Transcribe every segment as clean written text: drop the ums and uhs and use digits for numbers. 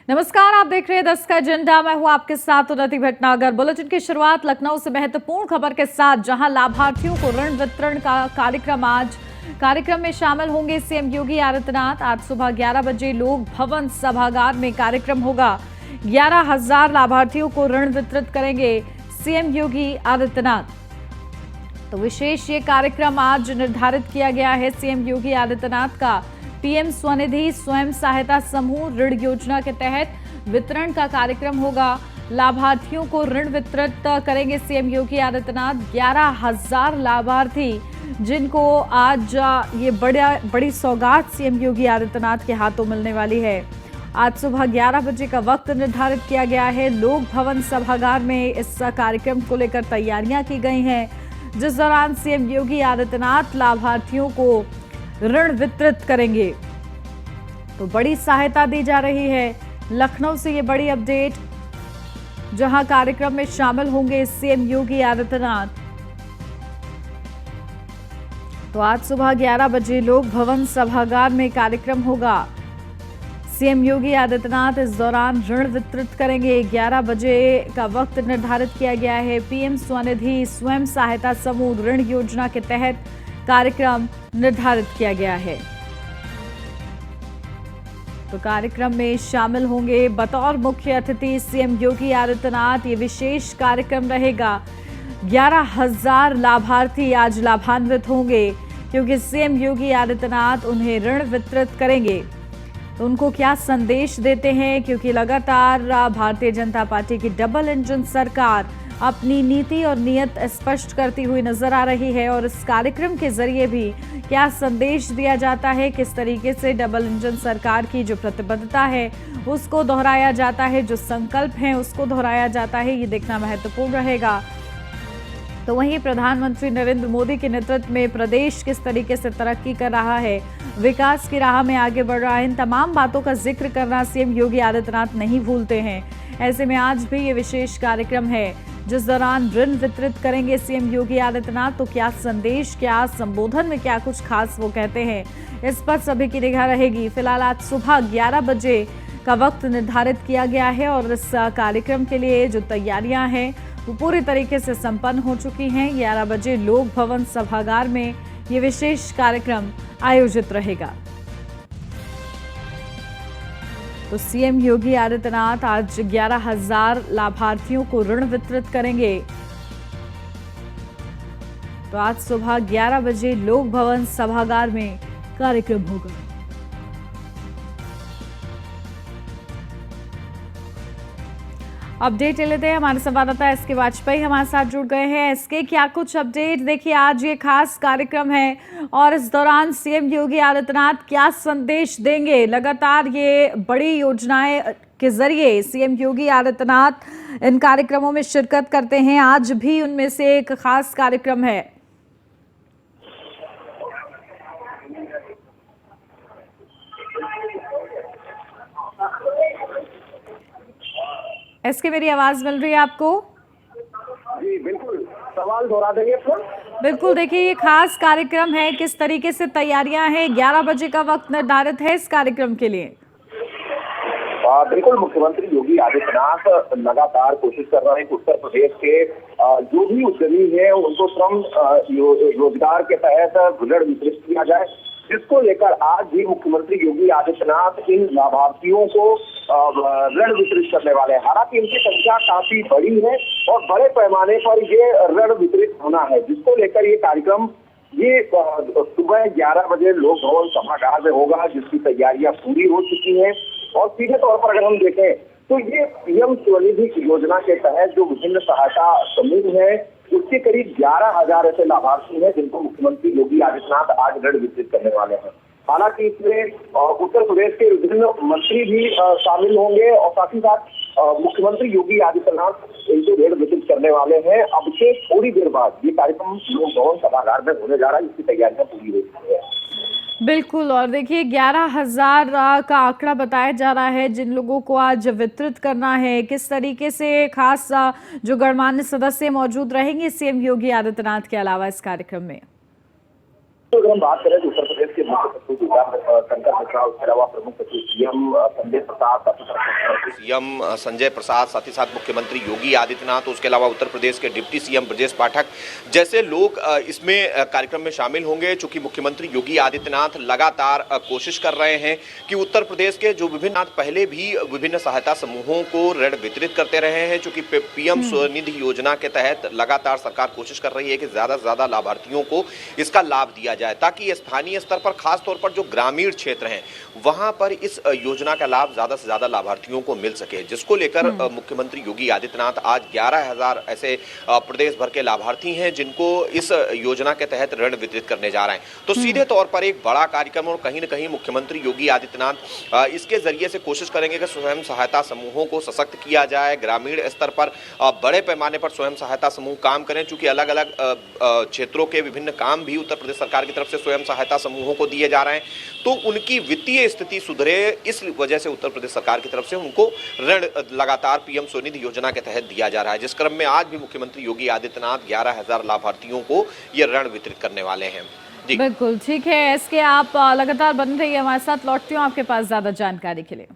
नमस्कार, आप देख रहे हैं 10 का एजेंडा। मैं हूं आपके साथ उन्नति भटनागर। बुलेटिन की शुरुआत लखनऊ से महत्वपूर्ण खबर के साथ, जहां लाभार्थियों को ऋण वितरण का कार्यक्रम में शामिल होंगे सीएम योगी आदित्यनाथ। आज सुबह 11 बजे लोक भवन सभागार में कार्यक्रम होगा। 11,000 लाभार्थियों को ऋण वितरित करेंगे सीएम योगी आदित्यनाथ। तो विशेष ये कार्यक्रम आज निर्धारित किया गया है। सीएम योगी आदित्यनाथ का पीएम स्वनिधि स्वयं सहायता समूह ऋण योजना के तहत वितरण का कार्यक्रम होगा। लाभार्थियों को ऋण वितरित करेंगे सीएम योगी आदित्यनाथ। 11,000 लाभार्थी जिनको आज ये बड़ी सौगात सीएम योगी आदित्यनाथ के हाथों मिलने वाली है। आज सुबह 11 बजे का वक्त निर्धारित किया गया है। लोक भवन सभागार में इस कार्यक्रम को लेकर तैयारियां की गई हैं, जिस दौरान सीएम योगी आदित्यनाथ लाभार्थियों को ऋण वितरित करेंगे। तो बड़ी सहायता दी जा रही है। लखनऊ से ये बड़ी अपडेट, जहां कार्यक्रम में शामिल होंगे सीएम योगी आदित्यनाथ। तो आज सुबह 11 बजे लोक भवन सभागार में कार्यक्रम होगा। सीएम योगी आदित्यनाथ इस दौरान ऋण वितरित करेंगे। 11 बजे का वक्त निर्धारित किया गया है। पीएम स्वनिधि स्वयं सहायता समूह ऋण योजना के तहत कार्यक्रम निर्धारित किया गया है। तो कार्यक्रम में शामिल होंगे बतौर मुख्य अतिथि सीएम योगी आदित्यनाथ। ये विशेष कार्यक्रम रहेगा। 11,000 लाभार्थी आज लाभान्वित होंगे, क्योंकि सीएम योगी आदित्यनाथ उन्हें ऋण वितरित करेंगे। तो उनको क्या संदेश देते हैं, क्योंकि लगातार भारतीय जनता पार्टी की डबल इंजन सरकार अपनी नीति और नियत स्पष्ट करती हुई नजर आ रही है। और इस कार्यक्रम के जरिए भी क्या संदेश दिया जाता है, किस तरीके से डबल इंजन सरकार की जो प्रतिबद्धता है उसको दोहराया जाता है, जो संकल्प है उसको दोहराया जाता है, ये देखना महत्वपूर्ण रहेगा। तो वहीं प्रधानमंत्री नरेंद्र मोदी के नेतृत्व में प्रदेश किस तरीके से तरक्की कर रहा है, विकास की राह में आगे बढ़ रहा है, इन तमाम बातों का जिक्र करना सीएम योगी आदित्यनाथ नहीं भूलते हैं। ऐसे में आज भी ये विशेष कार्यक्रम है, जिस दौरान ऋण वितरित करेंगे सीएम योगी आदित्यनाथ। तो क्या संदेश, क्या संबोधन में क्या कुछ खास वो कहते हैं, इस पर सभी की निगाह रहेगी। फिलहाल आज सुबह 11 बजे का वक्त निर्धारित किया गया है और इस कार्यक्रम के लिए जो तैयारियां हैं वो पूरी तरीके से संपन्न हो चुकी हैं। 11 बजे लोक भवन सभागार में ये विशेष कार्यक्रम आयोजित रहेगा। तो सीएम योगी आदित्यनाथ आज 11,000 लाभार्थियों को ऋण वितरित करेंगे। तो आज सुबह 11 बजे लोक भवन सभागार में कार्यक्रम होगा। अपडेट ले लेते हैं। हमारे संवाददाता एसके वाजपेयी हमारे साथ जुड़ गए हैं। एसके, क्या कुछ अपडेट? देखिए, आज ये खास कार्यक्रम है और इस दौरान सीएम योगी आदित्यनाथ क्या संदेश देंगे? लगातार ये बड़ी योजनाएं के जरिए सीएम योगी आदित्यनाथ इन कार्यक्रमों में शिरकत करते हैं। आज भी उनमें से एक खास कार्यक्रम है। एसके, मेरी आवाज मिल रही है आपको? जी बिल्कुल, सवाल दोहरा देंगे फिर। बिल्कुल, देखिए ये खास कार्यक्रम है, किस तरीके से तैयारियां हैं? 11 बजे का वक्त निर्धारित है इस कार्यक्रम के लिए। बिल्कुल, मुख्यमंत्री योगी आदित्यनाथ लगातार कोशिश कर रहे हैं कि उत्तर प्रदेश के जो भी उद्यमी है उनको श्रम रोजगार के तहत ऋण वितरित किया जाए, जिसको लेकर आज भी मुख्यमंत्री योगी आदित्यनाथ इन लाभार्थियों को ऋण वितरित करने वाले हैं। हालांकि इनकी संख्या काफी बड़ी है और बड़े पैमाने पर ये ऋण वितरित होना है, जिसको लेकर ये कार्यक्रम ये सुबह 11 बजे लोक भवन सभागार में होगा, जिसकी तैयारियां पूरी हो चुकी हैं। और सीधे तौर पर अगर हम देखें तो ये पीएम स्वनिधि योजना के तहत जो विभिन्न सहायता समूह है, उसके करीब 11,000 ऐसे लाभार्थी हैं जिनको मुख्यमंत्री योगी आदित्यनाथ आज ऋण वितरित करने वाले हैं। हालांकि इसमें उत्तर प्रदेश के विभिन्न मंत्री भी शामिल होंगे और साथ ही साथ मुख्यमंत्री योगी आदित्यनाथ इनको ऋण वितरित करने वाले हैं। अब से थोड़ी देर बाद ये कार्यक्रम लोक भवन सभागार में होने जा रहा है, इसकी तैयारियां पूरी हो चुकी है। बिल्कुल, और देखिए 11,000 का आंकड़ा बताया जा रहा है जिन लोगों को आज वितरित करना है। किस तरीके से खास जो गणमान्य सदस्य मौजूद रहेंगे सीएम योगी आदित्यनाथ के अलावा इस कार्यक्रम में? तो अगर हम बात करें तो उत्तर प्रदेश के मुख्य सचिव शंकर मिश्रा, उसके अलावा प्रमुख सचिव सीएम संजय प्रसाद, सीएम संजय प्रसाद, साथ ही साथ मुख्यमंत्री योगी आदित्यनाथ, उसके अलावा उत्तर प्रदेश के डिप्टी सीएम ब्रजेश पाठक जैसे लोग इसमें कार्यक्रम में शामिल होंगे। चूंकि मुख्यमंत्री योगी आदित्यनाथ लगातार कोशिश कर रहे हैं कि उत्तर प्रदेश के जो विभिन्न पहले भी विभिन्न सहायता समूहों को ऋण वितरित करते रहे हैं। चूंकि पीएम स्वनिधि योजना के तहत लगातार सरकार कोशिश कर रही है कि ज्यादा से ज्यादा लाभार्थियों को इसका लाभ दिया जाए, ताकि स्थानीय स्तर पर, खास तौर पर जो ग्रामीण क्षेत्र हैं, वहां पर इस योजना का लाभ ज्यादा से ज्यादा लाभार्थियों को मिल सके, जिसको लेकर मुख्यमंत्री योगी आदित्यनाथ आज 11,000 ऐसे प्रदेश भर के लाभार्थी हैं जिनको इस योजना के तहत ऋण वितरित करने जा रहे हैं। तो सीधे तौर पर एक बड़ा कार्यक्रम, और कहीं न कहीं मुख्यमंत्री योगी आदित्यनाथ इसके जरिए से कोशिश करेंगे कि स्वयं सहायता समूहों को सशक्त किया जाए, ग्रामीण स्तर पर बड़े पैमाने पर स्वयं सहायता समूह काम करें। चूंकि अलग अलग क्षेत्रों के विभिन्न काम भी उत्तर प्रदेश सरकार की तरफ से स्वयं सहायता समूहों को दिए जा रहे हैं, तो उनकी वित्तीय स्थिति सुधरे, इस वजह से उत्तर प्रदेश सरकार की तरफ से उनको ऋण लगातार पीएम स्वनिधि योजना के तहत दिया जा रहा है, जिस क्रम में आज भी मुख्यमंत्री योगी आदित्यनाथ 11,000 लाभार्थियों को ये ऋण वितरित करने वाले हैं। जी बिल्कुल ठीक है। एसके, आप लगातार बन रहिए हमारे साथ, लौटती हूँ आपके पास ज्यादा जानकारी के लिए।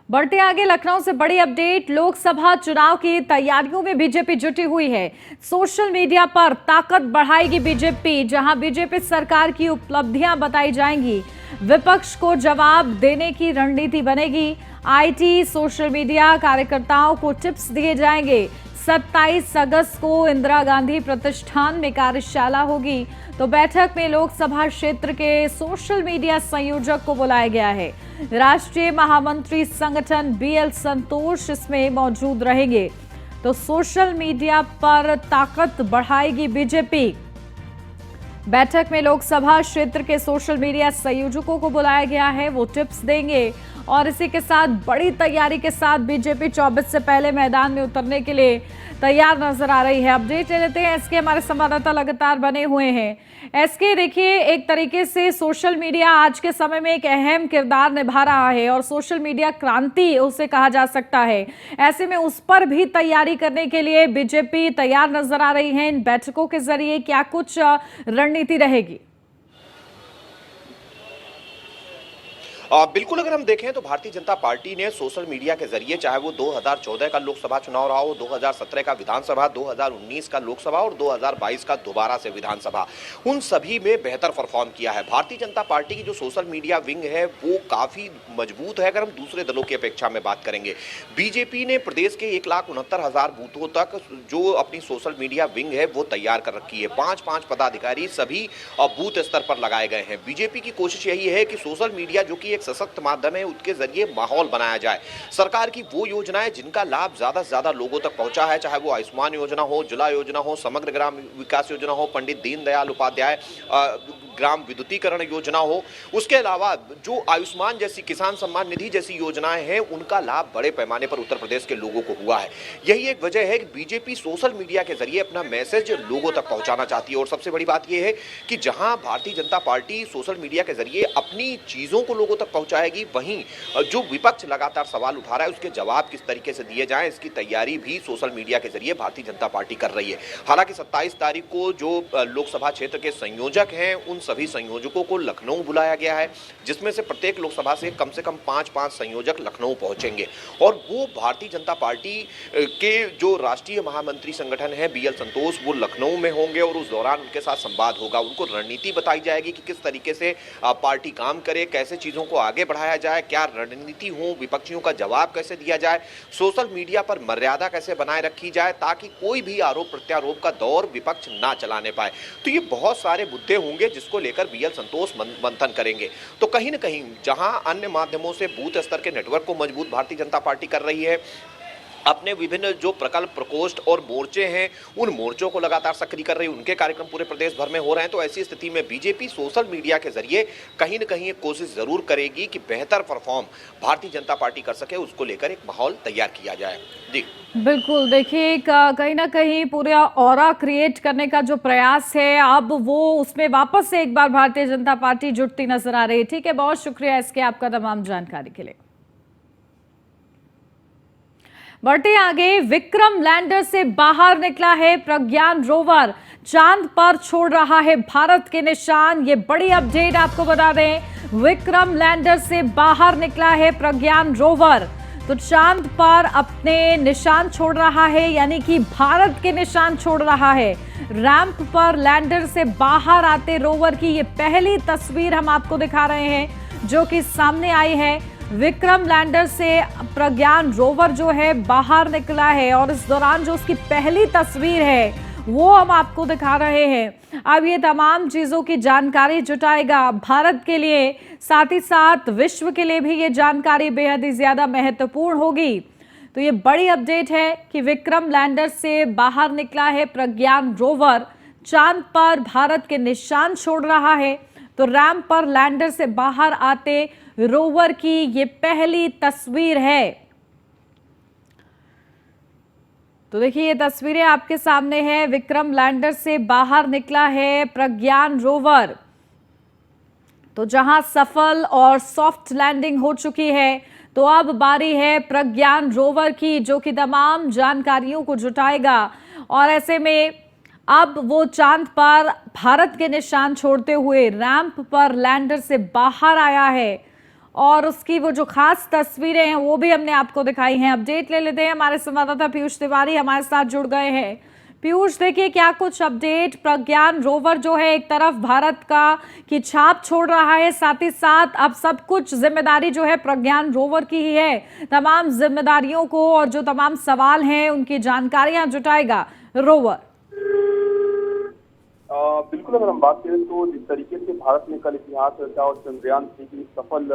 बढ़ते आगे, लखनऊ से बड़ी अपडेट। लोकसभा चुनाव की तैयारियों में बीजेपी जुटी हुई है। सोशल मीडिया पर ताकत बढ़ाएगी बीजेपी, जहां बीजेपी सरकार की उपलब्धियां बताई जाएंगी। विपक्ष को जवाब देने की रणनीति बनेगी। आईटी, सोशल मीडिया कार्यकर्ताओं को टिप्स दिए जाएंगे। 27 अगस्त को इंदिरा गांधी प्रतिष्ठान में कार्यशाला होगी। तो बैठक में लोकसभा क्षेत्र के सोशल मीडिया संयोजक को बुलाया गया है। राष्ट्रीय महामंत्री संगठन बीएल संतोष इसमें मौजूद रहेंगे। तो सोशल मीडिया पर ताकत बढ़ाएगी बीजेपी। बैठक में लोकसभा क्षेत्र के सोशल मीडिया संयोजकों को बुलाया गया है, वो टिप्स देंगे। और इसी के साथ बड़ी तैयारी के साथ बीजेपी 24 से पहले मैदान में उतरने के लिए तैयार नजर आ रही है। अपडेट ले लेते हैं, एसके हमारे संवाददाता लगातार बने हुए हैं। एसके, देखिए, एक तरीके से सोशल मीडिया आज के समय में एक अहम किरदार निभा रहा है और सोशल मीडिया क्रांति उसे कहा जा सकता है। ऐसे में उस पर भी तैयारी करने के लिए बीजेपी तैयार नजर आ रही है। इन बैठकों के जरिए क्या कुछ रणनीति रहेगी? बिल्कुल, अगर हम देखें तो भारतीय जनता पार्टी ने सोशल मीडिया के जरिए, चाहे वो 2014 का लोकसभा चुनाव रहा हो, 2017 का विधानसभा, 2019 का लोकसभा और 2022 का दोबारा से विधानसभा, उन सभी में बेहतर परफॉर्म किया है। भारतीय जनता पार्टी की जो सोशल मीडिया विंग है वो काफी मजबूत है। अगर हम दूसरे दलों की अपेक्षा में बात करेंगे, बीजेपी ने प्रदेश के 1,69,000 बूथों तक जो अपनी सोशल मीडिया विंग है वो तैयार कर रखी है। 5-5 पदाधिकारी सभी बूथ स्तर पर लगाए गए हैं। बीजेपी की कोशिश यही है कि सोशल मीडिया, जो कि एक सशक्त माध्यम है, उसके जरिए माहौल बनाया जाए। सरकार की वो योजनाएं जिनका लाभ ज्यादा से ज्यादा लोगों तक पहुंचा है, चाहे वो आयुष्मान योजना हो, उज्ज्वला योजना हो, समग्र ग्राम विकास योजना हो, पंडित दीनदयाल उपाध्याय ग्राम विद्युतीकरण योजना हो, उसके अलावा जो आयुष्मान जैसी, किसान सम्मान निधि जैसी योजनाएं हैं, उनका लाभ बड़े पैमाने पर उत्तर प्रदेश के लोगों को हुआ है। यही एक वजह है कि बीजेपी सोशल मीडिया के जरिए अपना मैसेज लोगों तक पहुंचाना चाहती है। और सबसे बड़ी बात यह है कि जहां Bharatiya Janata party social media के जरिए अपनी चीजों को लोगों तक पहुंचाएगी, वहीं जो विपक्ष लगातार सवाल उठा रहा है उसके जवाब किस तरीके से दिए जाएं, इसकी तैयारी भी सोशल मीडिया के जरिए भारतीय जनता पार्टी कर रही है। हालांकि 27 तारीख को जो लोकसभा क्षेत्र के संयोजक हैं, उन सभी संयोजकों को लखनऊ बुलाया गया है, जिसमें से प्रत्येक लोकसभा से कम 5-5 संयोजक लखनऊ पहुंचेंगे। और वो भारतीय जनता पार्टी के जो राष्ट्रीय महामंत्री संगठन है बीएल संतोष, वो लखनऊ में होंगे और उस दौरान उनके साथ संवाद होगा। उनको रणनीति बताई जाएगी कि किस तरीके से पार्टी काम करे, कैसे चीजों को आगे बढ़ाया जाए, क्या रणनीति हो, विपक्षियों का जवाब कैसे दिया जाए, सोशल मीडिया पर मर्यादा कैसे बनाए रखी जाए, ताकि कोई भी आरोप प्रत्यारोप का दौर विपक्ष ना चलाने पाए। तो ये बहुत सारे मुद्दे होंगे जिसको लेकर बीएल संतोष मंथन करेंगे। तो कहीं न कहीं जहां अन्य माध्यमों से बूथ स्तर के नेटवर्क को मजबूत भारतीय जनता पार्टी कर रही है, अपने विभिन्न जो प्रकल्प, प्रकोष्ठ और मोर्चे हैं, उन मोर्चों को लगातार सक्रिय कर रही है, उनके कार्यक्रम पूरे प्रदेश भर में हो रहे हैं। तो ऐसी स्थिति में बीजेपी सोशल मीडिया के जरिए कहीं न कहीं एक कोशिश जरूर करेगी कि बेहतर परफॉर्म भारतीय जनता पार्टी कर सके, उसको लेकर एक माहौल तैयार किया जाए। जी बिल्कुल, देखिए, कहीं ना कहीं पूरा ऑरा क्रिएट करने का जो प्रयास है, अब वो उसमें वापस से एक बार भारतीय जनता पार्टी जुटती नजर आ रही है। ठीक है, बहुत शुक्रिया इसके आपका तमाम जानकारी के लिए। बढ़ते आगे, विक्रम लैंडर से बाहर निकला है प्रज्ञान रोवर, चांद पर छोड़ रहा है भारत के निशान। ये बड़ी अपडेट आपको बता दें, विक्रम लैंडर से बाहर निकला है प्रज्ञान रोवर, तो चांद पर अपने निशान छोड़ रहा है, यानी कि भारत के निशान छोड़ रहा है। रैंप पर लैंडर से बाहर आते रोवर की ये पहली तस्वीर हम आपको दिखा रहे हैं जो कि सामने आई है। विक्रम लैंडर से प्रज्ञान रोवर जो है बाहर निकला है और इस दौरान जो उसकी पहली तस्वीर है वो हम आपको दिखा रहे हैं। अब ये तमाम चीज़ों की जानकारी जुटाएगा भारत के लिए, साथ ही साथ विश्व के लिए भी ये जानकारी बेहद ही ज़्यादा महत्वपूर्ण होगी। तो ये बड़ी अपडेट है कि विक्रम लैंडर से बाहर निकला है प्रज्ञान रोवर, चांद पर भारत के निशान छोड़ रहा है। तो रैंप पर लैंडर से बाहर आते रोवर की ये पहली तस्वीर है। तो देखिए, ये तस्वीरें आपके सामने हैं, विक्रम लैंडर से बाहर निकला है प्रज्ञान रोवर। तो जहां सफल और सॉफ्ट लैंडिंग हो चुकी है, तो अब बारी है प्रज्ञान रोवर की, जो कि तमाम जानकारियों को जुटाएगा। और ऐसे में अब वो चांद पर भारत के निशान छोड़ते हुए रैंप पर लैंडर से बाहर आया है और उसकी वो जो खास तस्वीरें हैं वो भी हमने आपको दिखाई हैं। अपडेट ले लेते हैं, हमारे संवाददाता पीयूष तिवारी हमारे साथ जुड़ गए हैं। पीयूष, देखिए क्या कुछ अपडेट, प्रज्ञान रोवर जो है एक तरफ भारत का की छाप छोड़ रहा है, साथ ही साथ अब सब कुछ जिम्मेदारी जो है प्रज्ञान रोवर की ही है। तमाम जिम्मेदारियों को और जो तमाम सवाल हैं उनकी जानकारियां जुटाएगा रोवर। बिल्कुल, अगर हम बात करें तो जिस तरीके से भारत ने कल इतिहास रचा और चंद्रयान 3 की सफल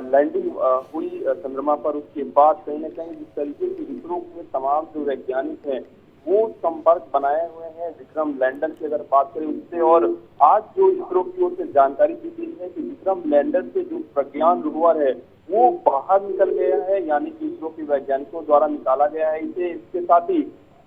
लैंडिंग हुई चंद्रमा पर, उसके बाद कहीं ना कहीं जिस तरीके से इसरो के तमाम जो वैज्ञानिक हैं वो संपर्क बनाए हुए हैं विक्रम लैंडर की अगर बात करें उससे। और आज जो इसरो की ओर से जानकारी दी गई है कि विक्रम लैंडर से जो प्रज्ञान रोवर है वो बाहर निकल गया है, यानी कि इसरो के वैज्ञानिकों द्वारा निकाला गया है इसे। इसके साथ ही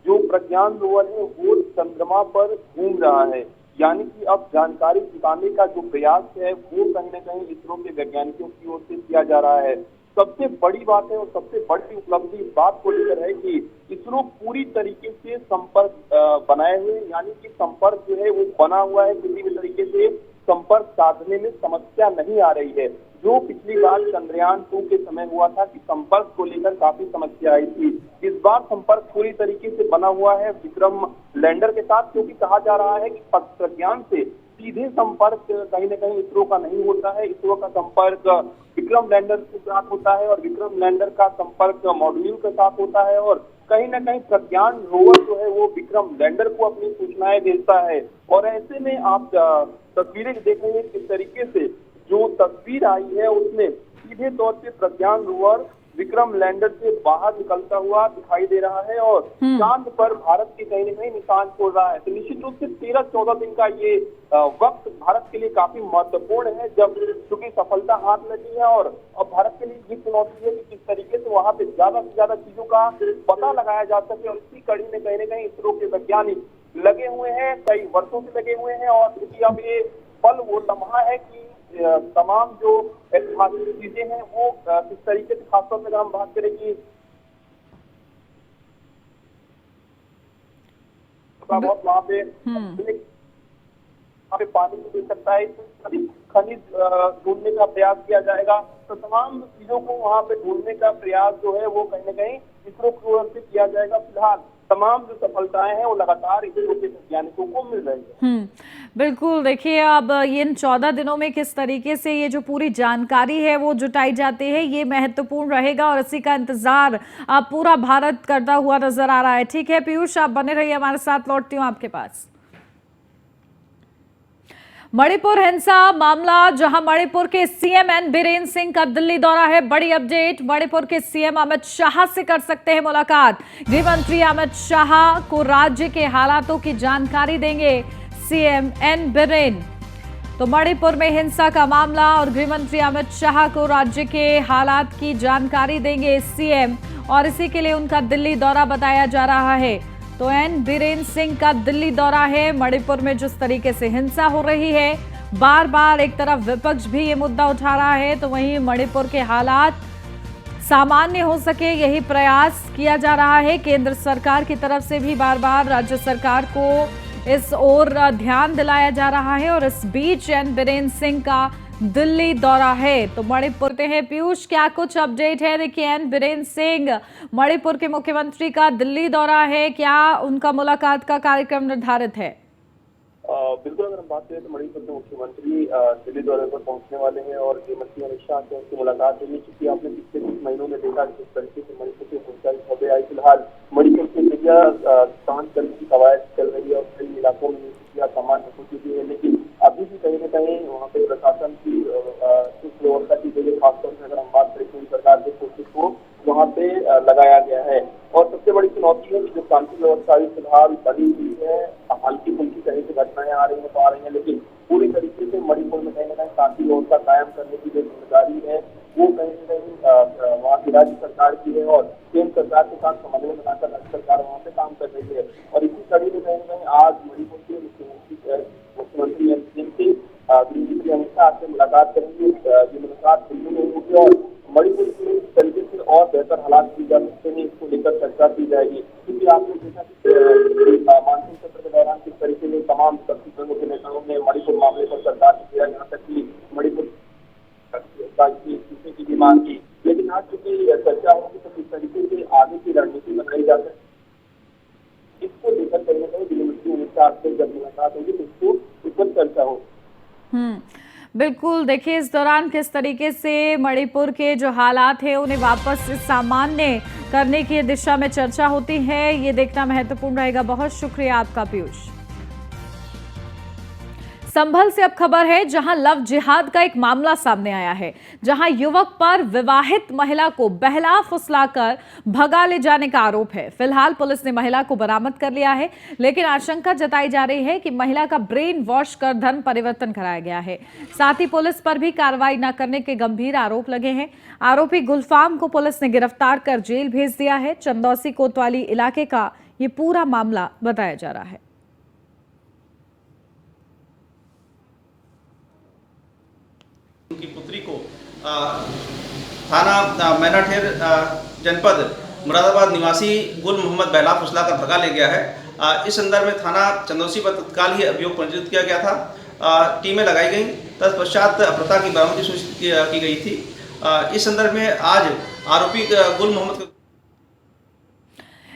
जो प्रज्ञान रोवर है वो चंद्रमा पर घूम रहा है, यानी कि अब जानकारी जुटाने का जो प्रयास है वो कहीं ना कहीं इसरो के वैज्ञानिकों की ओर से किया जा रहा है। सबसे बड़ी बात है और सबसे बड़ी उपलब्धि इस बात को लेकर है कि इसरो पूरी तरीके से संपर्क बनाए हुए, यानी कि संपर्क जो है वो बना हुआ है, किसी भी तरीके से संपर्क साधने में समस्या नहीं आ रही है। जो पिछली बार चंद्रयान 2 के समय हुआ था कि संपर्क को लेकर काफी समस्या आई थी, इस बार संपर्क पूरी तरीके से बना हुआ है विक्रम लैंडर के साथ, क्योंकि कहा जा रहा है कि प्रज्ञान से सीधे संपर्क कहीं न कहीं इसरो का नहीं होता है। इसरो का संपर्क विक्रम लैंडर के साथ होता है और विक्रम लैंडर का संपर्क मॉड्यूल के साथ होता है, और कहीं ना कहीं प्रज्ञान रोवर जो है वो विक्रम लैंडर को अपनी सूचनाएं भेजता है। और ऐसे में आप तस्वीरें देख रहे हैं किस तरीके से जो तस्वीर आई है उसमें सीधे तौर पे प्रज्ञान रोवर विक्रम लैंडर से बाहर निकलता हुआ दिखाई दे रहा है और चांद पर भारत के कहीं न कहीं निशान छोड़ रहा है। तो निश्चित रूप से 13-14 दिन का ये वक्त भारत के लिए काफी महत्वपूर्ण है, जब चूंकि सफलता हाथ लगी है। और अब भारत के लिए ये चुनौती है कि किस तरीके से वहां पे ज्यादा से ज्यादा चीजों का पता लगाया जा सके, और इसी कड़ी में कहीं न कहीं इसरो के वैज्ञानिक लगे हुए हैं, कई वर्षों से लगे हुए हैं। और क्योंकि अब ये पल वो लम्हा है कि तमाम जो ऐतिहासिक चीजें हैं वो किस तरीके से, खासतौर पर हम बात करें कि बहुत वहाँ पे पानी भी दे सकता है, सभी खनिज ढूंढने का प्रयास किया जाएगा। तो तमाम चीजों को वहाँ पे ढूंढने का प्रयास जो है वो कहीं न कहीं इसरो की ओर से किया जाएगा। फिलहाल तमाम जो सफलताएं हैं वो लगातार इसरो के वैज्ञानिकों को मिल रही है। बिल्कुल, देखिए अब इन 14 दिनों में किस तरीके से ये जो पूरी जानकारी है वो जुटाई जाती है, ये महत्वपूर्ण रहेगा और इसी का इंतजार अब पूरा भारत करता हुआ नजर आ रहा है। ठीक है पीयूष, आप बने रहिए हमारे साथ, लौटती हूँ आपके पास। मणिपुर हिंसा मामला, जहां मणिपुर के सीएम एन बीरेन सिंह का दिल्ली दौरा है। बड़ी अपडेट, मणिपुर के सीएम अमित शाह से कर सकते हैं मुलाकात। गृह मंत्री अमित शाह को राज्य के हालातों की जानकारी देंगे सीएम एन बीरेन। तो मणिपुर में हिंसा का मामला और गृह मंत्री अमित शाह को राज्य के हालात की जानकारी देंगे सीएम, और इसी के लिए उनका दिल्ली दौरा बताया जा रहा है। तो एन बीरेन सिंह का दिल्ली दौरा है। मणिपुर में जिस तरीके से हिंसा हो रही है, बार बार एक तरफ विपक्ष भी ये मुद्दा उठा रहा है, तो वहीं मणिपुर के हालात सामान्य हो सके, यही प्रयास किया जा रहा है। केंद्र सरकार की तरफ से भी बार बार राज्य सरकार को इस ओर ध्यान दिलाया जा रहा है। और इस बीच एन बीरेन सिंह का दिल्ली दौरा है, तो मणिपुर में हैं पीयूष, क्या कुछ अपडेट है? देखिए, एन बीरेन सिंह मणिपुर के मुख्यमंत्री का दिल्ली दौरा है, क्या उनका मुलाकात का कार्यक्रम निर्धारित है? बिल्कुल, अगर हम बात करें तो मणिपुर के मुख्यमंत्री दिल्ली दौरे पर पहुंचने वाले हैं और गृह मंत्री अमित शाह से उनकी मुलाकात होगी। क्योंकि आपने पिछले कुछ महीनों में देखा कि जिस तरीके से मणिपुर की सिंचाई खबरें आई, फिलहाल मणिपुर की मीडिया शांत करने की कवायद चल रही है और कई इलाकों में स्थितियां सामान्य हो चुकी है, लेकिन अभी भी कहीं न कहीं वहाँ पे प्रशासन की व्यवस्था की गई है। खासतौर से अगर हम बात करें केंद्र सरकार के फोर्सेस को वहाँ पे लगाया गया है। और सबसे बड़ी चुनौती है कि जो कानून व्यवस्था फिलहाल बनी हुई है, हल्की फुल्की कहीं से घटनाएं आ रही हैं तो आ रही हैं, लेकिन पूरी तरीके से मणिपुर में कहीं न कहीं शांति व्यवस्था कायम करने की जो जिम्मेदारी है वो कहीं न कहीं वहाँ की राज्य सरकार की है और केंद्र सरकार के साथ समन्वय बनाकर राज्य सरकार वहाँ पे काम कर रही है। और इसी कड़ी में कहीं न कहीं आज मणिपुर के मुख्यमंत्री एन सिंह से गृहमंत्री अमित शाह से मुलाकात करेंगे। ये मुलाकात दिल्ली में होगी और मणिपुर में इस तरीके से और बेहतर हालात की जा सकते हैं, इसको लेकर चर्चा की जाएगी। क्योंकि आपने देखा कि मानसून सत्र के दौरान किस तरीके से तमाम शक्ति संघों के नेताओं ने मणिपुर मामले पर सरकार से किया, यहाँ तक कि मणिपुर की भी मांग की। लेकिन आज चूंकि चर्चा होगी तो किस तरीके से आगे की रणनीति बनाई जा सकती, इसको लेकर कहीं न कहीं गृहमंत्री अमित शाह से जब मुलाकात होगी तो इसको इस पर चर्चा होगी। बिल्कुल, देखिए इस दौरान किस तरीके से मणिपुर के जो हालात हैं उन्हें वापस सामान्य करने की दिशा में चर्चा होती है, ये देखना महत्वपूर्ण रहेगा। बहुत शुक्रिया आपका पीयूष। संभल से अब खबर है, जहां लव जिहाद का एक मामला सामने आया है, जहां युवक पर विवाहित महिला को बहला फुसलाकर भगा ले जाने का आरोप है। फिलहाल पुलिस ने महिला को बरामद कर लिया है, लेकिन आशंका जताई जा रही है कि महिला का ब्रेन वॉश कर धन परिवर्तन कराया गया है। साथ ही पुलिस पर भी कार्रवाई न करने के गंभीर आरोप लगे हैं। आरोपी गुलफाम को पुलिस ने गिरफ्तार कर जेल भेज दिया है। चंदौसी कोतवाली इलाके का ये पूरा मामला बताया जा रहा है। उनकी पुत्री को थाना मैनाठेर जनपद मुरादाबाद निवासी गुल मोहम्मद बहला फुसलाकर भगा ले गया है। इस संदर्भ में थाना चंदौसी पर तत्काल ही अभियोग पंजीकृत किया गया था। टीमें लगाई गई, तत्पश्चात अपहृता की बरामदगी सुनिश्चित की गई थी। इस संदर्भ में आज आरोपी गुल मोहम्मद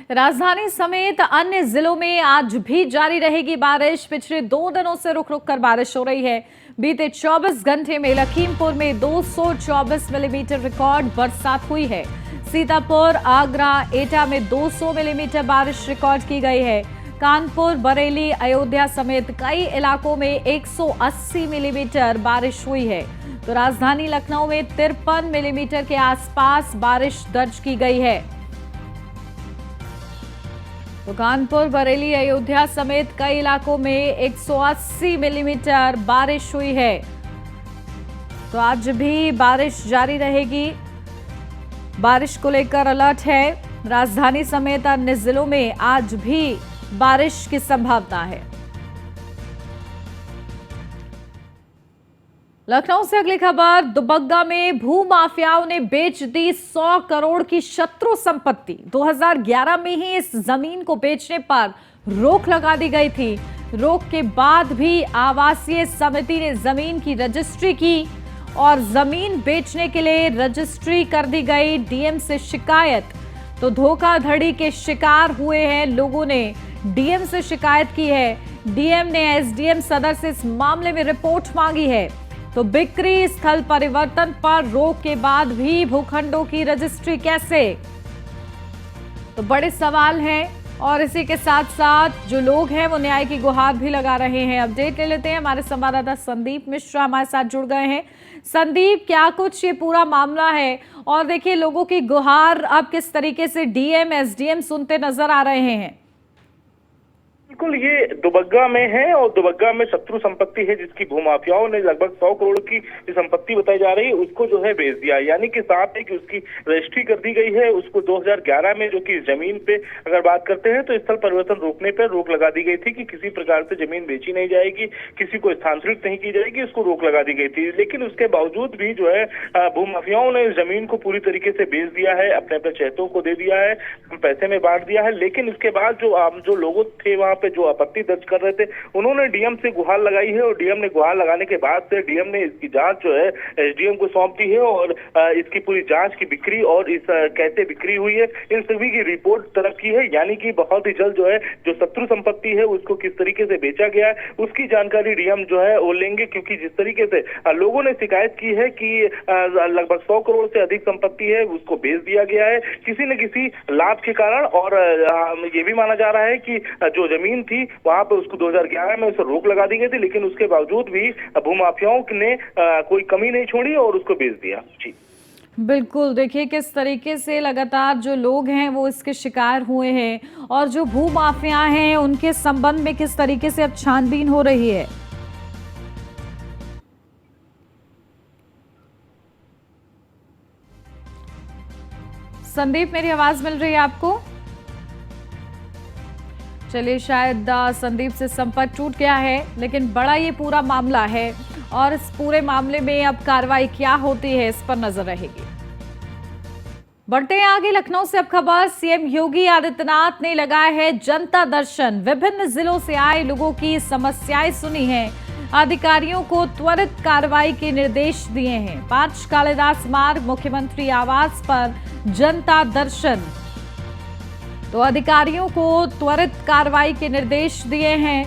राजधानी समेत अन्य जिलों में आज भी जारी रहेगी बारिश। पिछले 2 दिनों से रुक रुक कर बारिश हो रही है। बीते 24 घंटे में लखीमपुर में 224 मिलीमीटर रिकॉर्ड बरसात हुई है। सीतापुर, आगरा, एटा में 200 मिलीमीटर बारिश रिकॉर्ड की गई है। कानपुर, बरेली, अयोध्या समेत कई इलाकों में 180 मिलीमीटर बारिश हुई है। तो राजधानी लखनऊ में 53 मिलीमीटर के आसपास बारिश दर्ज की गई है। तो कानपुर, बरेली, अयोध्या समेत कई इलाकों में 180 मिलीमीटर बारिश हुई है। तो आज भी बारिश जारी रहेगी। बारिश को लेकर अलर्ट है। राजधानी समेत अन्य जिलों में आज भी बारिश की संभावना है। लखनऊ से अगली खबर, दुबग्गा में भूमाफियाओं ने बेच दी 100 करोड़ की शत्रु संपत्ति। 2011 में ही इस जमीन को बेचने पर रोक लगा दी गई थी। रोक के बाद भी आवासीय समिति ने जमीन की रजिस्ट्री की और जमीन बेचने के लिए रजिस्ट्री कर दी गई। डीएम से शिकायत, तो धोखाधड़ी के शिकार हुए हैं लोगों ने डीएम से शिकायत की है। डीएम ने एसडीएम सदर से इस मामले में रिपोर्ट मांगी है। तो बिक्री स्थल परिवर्तन पर रोक के बाद भी भूखंडों की रजिस्ट्री कैसे, तो बड़े सवाल हैं। और इसी के साथ साथ जो लोग हैं वो न्याय की गुहार भी लगा रहे हैं। अपडेट ले लेते हैं, हमारे संवाददाता संदीप मिश्रा हमारे साथ जुड़ गए हैं। संदीप, क्या कुछ ये पूरा मामला है, और देखिए लोगों की गुहार अब किस तरीके से डीएम एसडीएम सुनते नजर आ रहे हैं? बिल्कुल, ये दुबग्गा में है और दुबग्गा में शत्रु संपत्ति है जिसकी भूमाफियाओं ने लगभग 100 करोड़ की संपत्ति बताई जा रही है, उसको जो है बेच दिया। यानी कि साथ है कि उसकी रजिस्ट्री कर दी गई है। उसको 2011 में जो कि जमीन पे अगर बात करते हैं तो स्थल परिवर्तन रोकने पर रोक लगा दी गई थी कि किसी प्रकार से जमीन बेची नहीं जाएगी, किसी को स्थानांतरित नहीं की जाएगी, उसको रोक लगा दी गई थी। लेकिन उसके बावजूद भी जो है भूमाफियाओं ने जमीन को पूरी तरीके से बेच दिया है, अपने अपने चहेतों को दे दिया है, पैसे में बांट दिया है। लेकिन इसके बाद जो लोग थे वहां पे जो आपत्ति दर्ज कर रहे थे, उन्होंने डीएम से गुहार लगाई है और डीएम ने गुहार लगाने के बाद से डीएम ने इसकी जांच जो है एसडीएम को सौंप दी है और इसकी पूरी जांच की बिक्री और इस कैसे बिक्री हुई है इन सभी की रिपोर्ट तलब की है। यानी कि बहुत ही जल्द जो है जो शत्रु संपत्ति है उसको किस तरीके से बेचा गया है उसकी जानकारी डीएम जो है वो लेंगे, क्योंकि जिस तरीके से लोगों ने शिकायत की है कि लगभग 100 करोड़ से अधिक संपत्ति है उसको बेच दिया गया है किसी न किसी लाभ के कारण। और ये भी माना जा रहा है कि जो जमीन थी वहां पर उसको 2011 में उसे रोक लगा दी गई थी, लेकिन उसके बावजूद भी भूमाफियाओं ने कोई कमी नहीं छोड़ी और उसको बेच दिया। जी बिल्कुल, देखिए किस तरीके से लगातार जो लोग हैं वो इसके शिकार हुए हैं और जो भूमाफिया हैं उनके संबंध में किस तरीके से अब छानबीन हो रही है। संदीप, मेरी आवाज मिल रही है आपको? चलिए, शायद संदीप से संपर्क टूट गया है, लेकिन बड़ा ये पूरा मामला है और इस पूरे मामले में अब कार्रवाई क्या होती है इस पर नजर रहेगी। बढ़ते हैं आगे, लखनऊ से अब खबर। सीएम योगी आदित्यनाथ ने लगाया है जनता दर्शन। विभिन्न जिलों से आए लोगों की समस्याएं सुनी हैं, अधिकारियों को त्वरित कार्रवाई के निर्देश दिए हैं। 5 कालिदास मार्ग मुख्यमंत्री आवास पर जनता दर्शन, तो अधिकारियों को त्वरित कार्रवाई के निर्देश दिए हैं।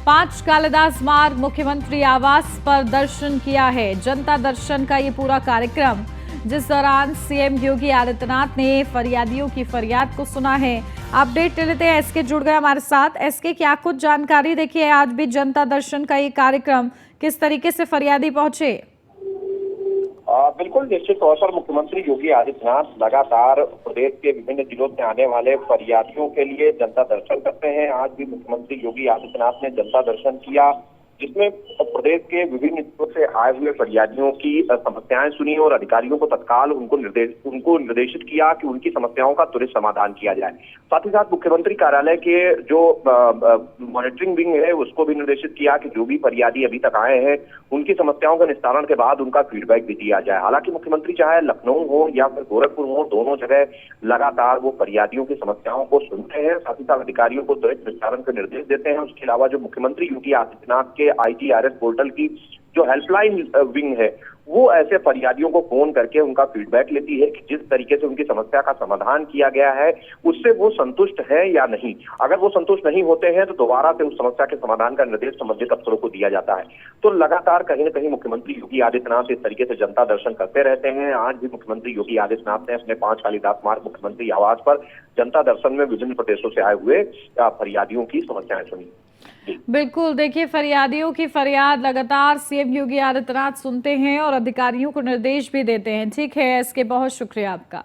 5 कालिदास मार्ग मुख्यमंत्री आवास पर दर्शन किया है। जनता दर्शन का ये पूरा कार्यक्रम, जिस दौरान सीएम योगी आदित्यनाथ ने फरियादियों की फरियाद को सुना है। अपडेट ले लेते हैं, एसके जुड़ गए हमारे साथ। एसके, क्या कुछ जानकारी? देखिए, आज भी जनता दर्शन का ये कार्यक्रम, किस तरीके से फरियादी पहुंचे? बिल्कुल, निश्चित तौर पर मुख्यमंत्री योगी आदित्यनाथ लगातार प्रदेश के विभिन्न जिलों से आने वाले फरियादियों के लिए जनता दर्शन करते हैं। आज भी मुख्यमंत्री योगी आदित्यनाथ ने जनता दर्शन किया, जिसमें प्रदेश के विभिन्न जिलों से आए हुए फरियादियों की समस्याएं सुनी और अधिकारियों को तत्काल उनको निर्देशित किया कि उनकी समस्याओं का त्वरित समाधान किया जाए। साथ ही साथ मुख्यमंत्री कार्यालय के जो मॉनिटरिंग विंग है उसको भी निर्देशित किया कि जो भी फरियादी अभी तक आए हैं उनकी समस्याओं का निस्तारण के बाद उनका फीडबैक भी दिया जाए। हालांकि मुख्यमंत्री चाहे लखनऊ हो या फिर गोरखपुर हो, दोनों जगह लगातार वो फरियादियों की समस्याओं को सुनते हैं, साथ ही साथ अधिकारियों को त्वरित निस्तारण के निर्देश देते हैं। उसके अलावा जो मुख्यमंत्री योगी आदित्यनाथ के ITRS पोर्टल की जो हेल्पलाइन विंग है वो ऐसे फरियादियों को फोन करके उनका फीडबैक लेती है कि जिस तरीके से उनकी समस्या का समाधान किया गया है उससे वो संतुष्ट है या नहीं। अगर वो संतुष्ट नहीं होते हैं तो दोबारा से उस समस्या के समाधान का निर्देश संबंधित अफसरों को दिया जाता है। तो लगातार कहीं न कहीं मुख्यमंत्री योगी आदित्यनाथ इस तरीके से जनता दर्शन करते रहते हैं। आज भी मुख्यमंत्री योगी आदित्यनाथ ने अपने 5 कालिदास मार्ग मुख्यमंत्री आवास पर जनता दर्शन में विभिन्न प्रदेशों से आए हुए फरियादियों की समस्याएं सुनी। बिल्कुल, देखिए फरियादियों की फरियाद लगातार सीएम योगी आदित्यनाथ सुनते हैं और अधिकारियों को निर्देश भी देते हैं। ठीक है, इसके बहुत शुक्रिया आपका।